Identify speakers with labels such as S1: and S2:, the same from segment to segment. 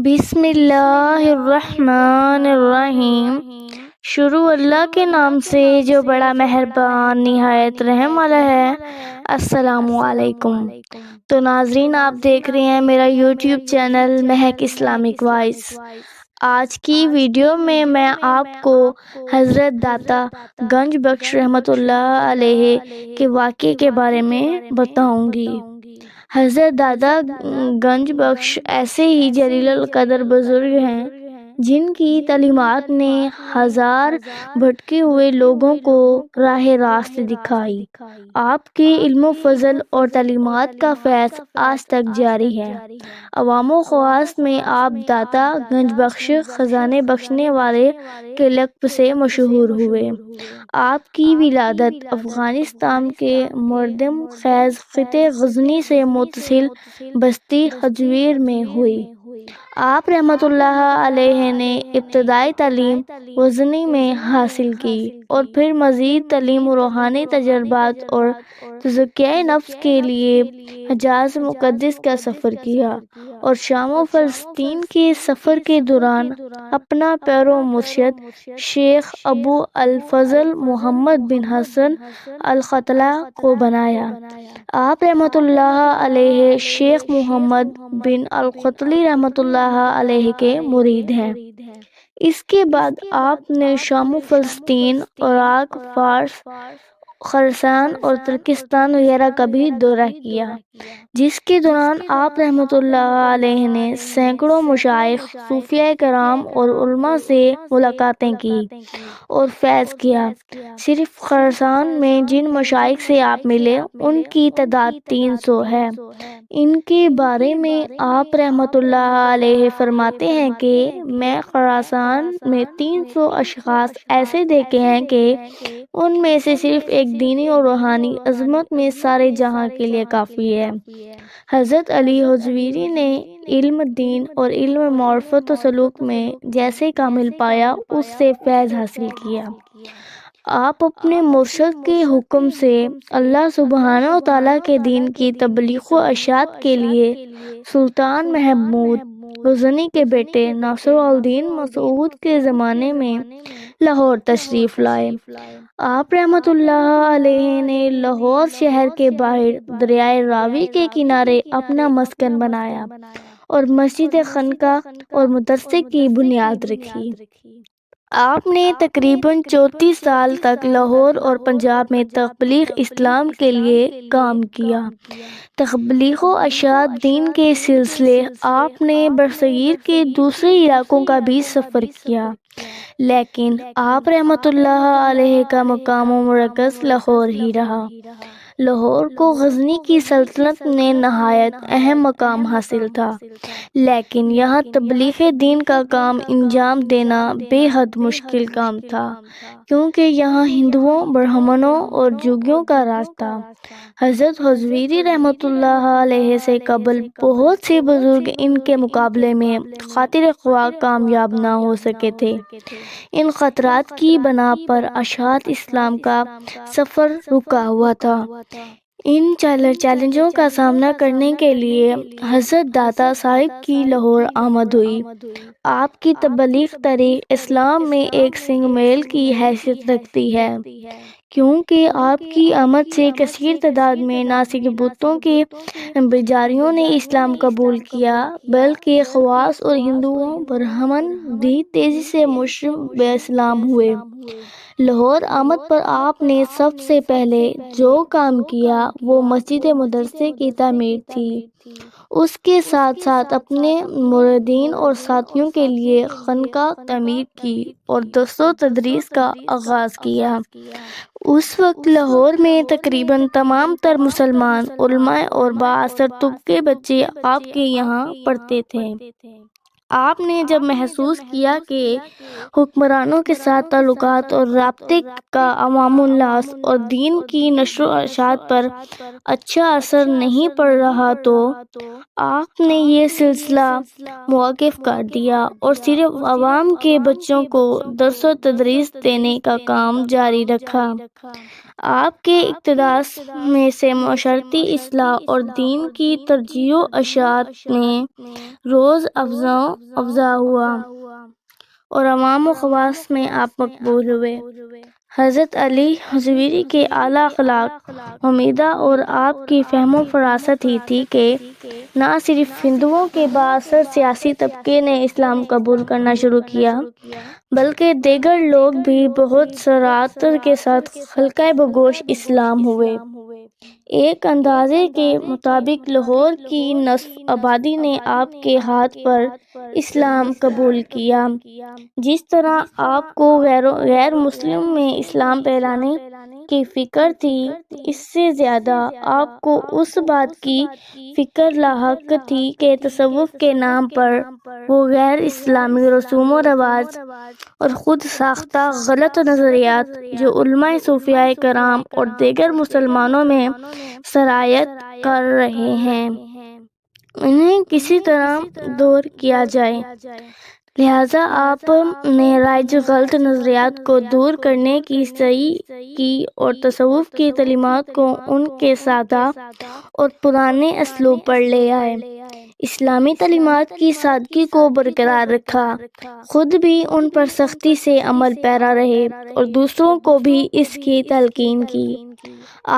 S1: بسم اللہ الرحمن الرحیم۔ شروع اللہ کے نام سے جو بڑا مہربان نہایت رحم والا ہے۔ السلام علیکم۔ تو ناظرین، آپ دیکھ رہے ہیں میرا یوٹیوب چینل مہک اسلامک وائس۔ آج کی ویڈیو میں آپ کو حضرت داتا گنج بخش رحمۃ اللہ علیہ کے واقعے کے بارے میں بتاؤں گی۔ حضرت داتا گنج بخش ایسے ہی جلیل القدر بزرگ ہیں جن کی تعلیمات نے ہزار بھٹکے ہوئے لوگوں کو راہ راست دکھائی۔ آپ کے علم و فضل اور تعلیمات کا فیض آج تک جاری ہے۔ عوام و خواص میں آپ داتا گنج بخش خزانے بخشنے والے کے لقب سے مشہور ہوئے۔ آپ کی ولادت افغانستان کے مردم خیز خطے غزنی سے متصل بستی حجویر میں ہوئی۔ آپ رحمۃ اللہ علیہ نے ابتدائی تعلیم غزنی میں حاصل کی اور پھر مزید تعلیم و روحانی تجربات اور تزکیہ نفس کے لیے حجاز مقدس کا سفر کیا، اور شام و فلسطین کے سفر کے دوران اپنا پیرو مرشد شیخ ابو الفضل محمد بن حسن الختلہ کو بنایا۔ آپ رحمۃ اللہ علیہ شیخ محمد بن الختلی رحمۃ اللہ علیہ کے مرید ہیں۔ اس کے بعد آپ نے شام و فلسطین، عراق، فارس، خراسان اور ترکستان وغیرہ کا بھی دورہ کیا، جس کے دوران آپ رحمۃ اللہ علیہ نے سینکڑوں مشائخ، صوفیاء کرام اور علماء سے ملاقاتیں کی اور فیض کیا۔ صرف خراسان میں جن مشائخ سے آپ ملے ان کی تعداد 300 ہے۔ ان کے بارے میں آپ رحمۃ اللہ علیہ فرماتے ہیں کہ میں خراسان میں 300 اشخاص ایسے دیکھے ہیں کہ ان میں سے صرف ایک دینی اور روحانی عظمت میں سارے جہاں کے لیے کافی ہے۔ حضرت علی حضویری نے علم دین اور علم معرفت و سلوک میں جیسے کامل پایا، اس سے فیض حاصل کیا۔ آپ اپنے مرشد کے حکم سے اللہ سبحانہ و تعالیٰ کے دین کی تبلیغ و اشاعت کے لیے سلطان محمود غزنی کے بیٹے ناصر الدین مسعود کے زمانے میں لاہور تشریف لائے۔ آپ رحمۃ اللہ علیہ نے لاہور شہر کے باہر دریائے راوی کے کنارے اپنا مسکن بنایا اور مسجد خانقاہ اور مدرسے کی بنیاد رکھی۔ آپ نے تقریباً 34 سال تک لاہور اور پنجاب میں تبلیغ اسلام کے لیے کام کیا۔ تبلیغ و اشاعت دین کے سلسلے آپ نے برصغیر کے دوسرے علاقوں کا بھی سفر کیا، لیکن آپ رحمۃ اللہ علیہ کا مقام و مرکز لاہور ہی رہا۔ لاہور کو غزنی کی سلطنت میں نہایت اہم مقام حاصل تھا، لیکن یہاں تبلیغ دین کا کام انجام دینا بے حد مشکل کام تھا، کیونکہ یہاں ہندوؤں، برہمنوں اور جوگیوں کا راج تھا۔ حضرت حضویری رحمۃ اللہ علیہ سے قبل بہت سے بزرگ ان کے مقابلے میں خاطر خواہ کامیاب نہ ہو سکے تھے۔ ان خطرات کی بنا پر اشاعت اسلام کا سفر رکا ہوا تھا۔ ان چیلنجوں کا سامنا کرنے کے لیے حضرت داتا صاحب کی لاہور آمد ہوئی۔ آپ کی تبلیغ تاریخ اسلام میں ایک سنگ میل کی حیثیت رکھتی ہے، کیونکہ آپ کی آمد سے کثیر تعداد میں نہ صرف بتوں کے پجاریوں نے اسلام قبول کیا، بلکہ خواص اور ہندوؤں، برہمن بھی تیزی سے مشرف اسلام ہوئے۔ لاہور آمد پر آپ نے سب سے پہلے جو کام کیا وہ مسجد مدرسے کی تعمیر تھی۔ اس کے ساتھ ساتھ اپنے مریدین اور ساتھیوں کے لیے خانقاہ تعمیر کی اور درس و تدریس کا آغاز کیا۔ اس وقت لاہور میں تقریباً تمام تر مسلمان علماء اور بااثر طبقے بچے آپ کے یہاں پڑھتے تھے۔ آپ نے جب محسوس کیا کہ حکمرانوں کے ساتھ تعلقات اور رابطے کا عوام الناس اور دین کی نشر و اشاعت پر اچھا اثر نہیں پڑ رہا، تو آپ نے یہ سلسلہ موقوف کر دیا اور صرف عوام کے بچوں کو درس و تدریس دینے کا کام جاری رکھا۔ آپ کے اقتدار میں سے معاشرتی اصلاح اور دین کی ترویج و اشاعت میں روز افزاؤں افزا ہوا اور عوام و خواص میں آپ مقبول ہوئے۔ حضرت علی حضویری کے اعلیٰ اخلاق امیدہ اور آپ کی فہم و فراست ہی تھی کہ نہ صرف ہندوؤں کے بااثر سیاسی طبقے نے اسلام قبول کرنا شروع کیا بلکہ دیگر لوگ بھی بہت سرعت کے ساتھ حلقۂ بگوش اسلام ہوئے۔ ایک اندازے کے مطابق لاہور کی نصف آبادی نے آپ کے ہاتھ پر اسلام قبول کیا۔ جس طرح آپ کو غیر مسلم میں اسلام پھیلانے کی فکر تھی، اس سے زیادہ آپ کو اس بات کی فکر لاحق تھی کہ تصوف کے نام پر وہ غیر اسلامی رسوم و رواج اور خود ساختہ غلط نظریات جو علماء صوفیاء کرام اور دیگر مسلمانوں میں سرایت کر رہے ہیں، انہیں کسی طرح دور کیا جائے۔ لہٰذا آپ نے رائج غلط نظریات کو دور کرنے کی سعی کی اور تصوف کی تعلیمات کو ان کے سادہ اور پرانے اسلوب پر لے آئے، اسلامی تعلیمات کی سادگی کو برقرار رکھا، خود بھی ان پر سختی سے عمل پیرا رہے اور دوسروں کو بھی اس کی تلقین کی۔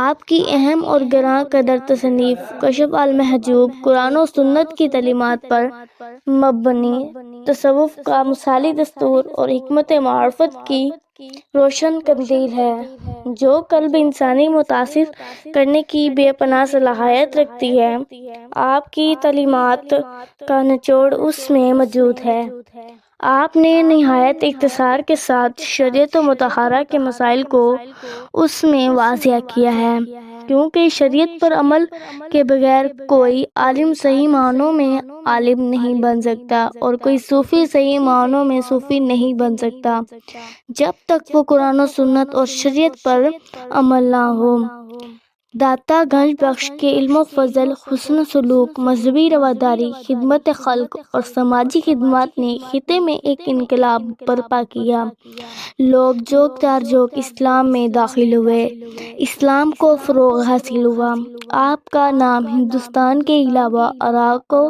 S1: آپ کی اہم اور گراں قدر تصنیف کشف المحجوب قرآن و سنت کی تعلیمات پر مبنی تصوف کا مثالی دستور اور حکمت معرفت کی روشن قندیل ہے، جو قلب انسانی متاثر کرنے کی بے پناہ صلاحیت رکھتی ہے۔ آپ کی تعلیمات کا نچوڑ اس میں موجود ہے۔ آپ نے نہایت اختصار کے ساتھ شریعت مطہرہ کے مسائل کو اس میں واضح کیا ہے، کیونکہ شریعت پر عمل کے بغیر کوئی عالم صحیح معنوں میں عالم نہیں بن سکتا اور کوئی صوفی صحیح معنوں میں صوفی نہیں بن سکتا جب تک وہ قرآن و سنت اور شریعت پر عمل نہ ہو۔ داتا گنج بخش کے علم و فضل، حسن سلوک، مذہبی رواداری، خدمت خلق اور سماجی خدمات نے خطے میں ایک انقلاب برپا کیا۔ لوگ جوک در جوک اسلام میں داخل ہوئے، اسلام کو فروغ حاصل ہوا۔ آپ کا نام ہندوستان کے علاوہ عراق و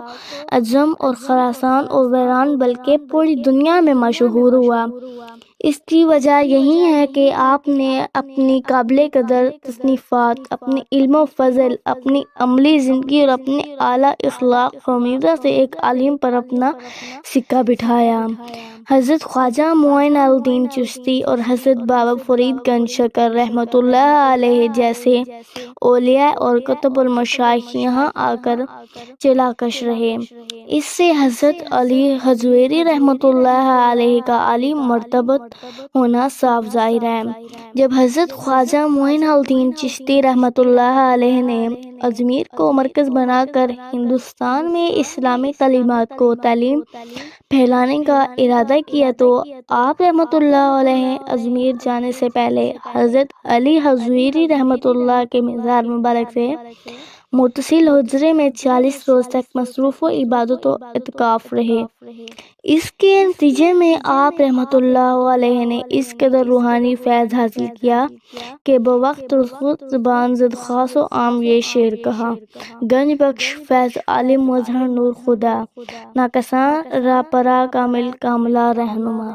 S1: عجم اور خراسان اور ویران بلکہ پوری دنیا میں مشہور ہوا۔ اس کی وجہ یہی ہے کہ آپ نے اپنی قابل قدر تصنیفات، اپنے علم و فضل، اپنی عملی زندگی اور اپنے اعلیٰ اخلاق امیدہ سے ایک عالم پر اپنا سکہ بٹھایا۔ حضرت خواجہ معین الدین چشتی اور حضرت بابا فرید گنج شکر رحمۃ اللہ علیہ جیسے اولیاء اور قطب المشائخ یہاں آ کر چلاکش رہے۔ اس سے حضرت علی حضویری رحمۃ اللہ علیہ کا عالی مرتبت ہونا صاف ظاہر ہے۔ جب حضرت خواجہ معین الدین چشتی رحمۃ اللہ علیہ نے اجمیر کو مرکز بنا کر ہندوستان میں اسلامی تعلیمات کو تعلیم پھیلانے کا ارادہ کیا تو آپ رحمۃ اللہ علیہ اجمیر جانے سے پہلے حضرت علی حضویری رحمۃ اللہ کے مزار مبارک سے متصل حجرے میں 40 روز تک مصروف و عبادت و اعتکاف رہے۔ اس کے نتیجے میں آپ رحمۃ اللہ علیہ نے اس قدر روحانی فیض حاصل کیا کہ بوقت خود زبان زد خاص و عام یہ شعر کہا: گنج بخش فیض عالم مظہر نور خدا، ناکساں راہ پرا کامل کاملہ رہنما۔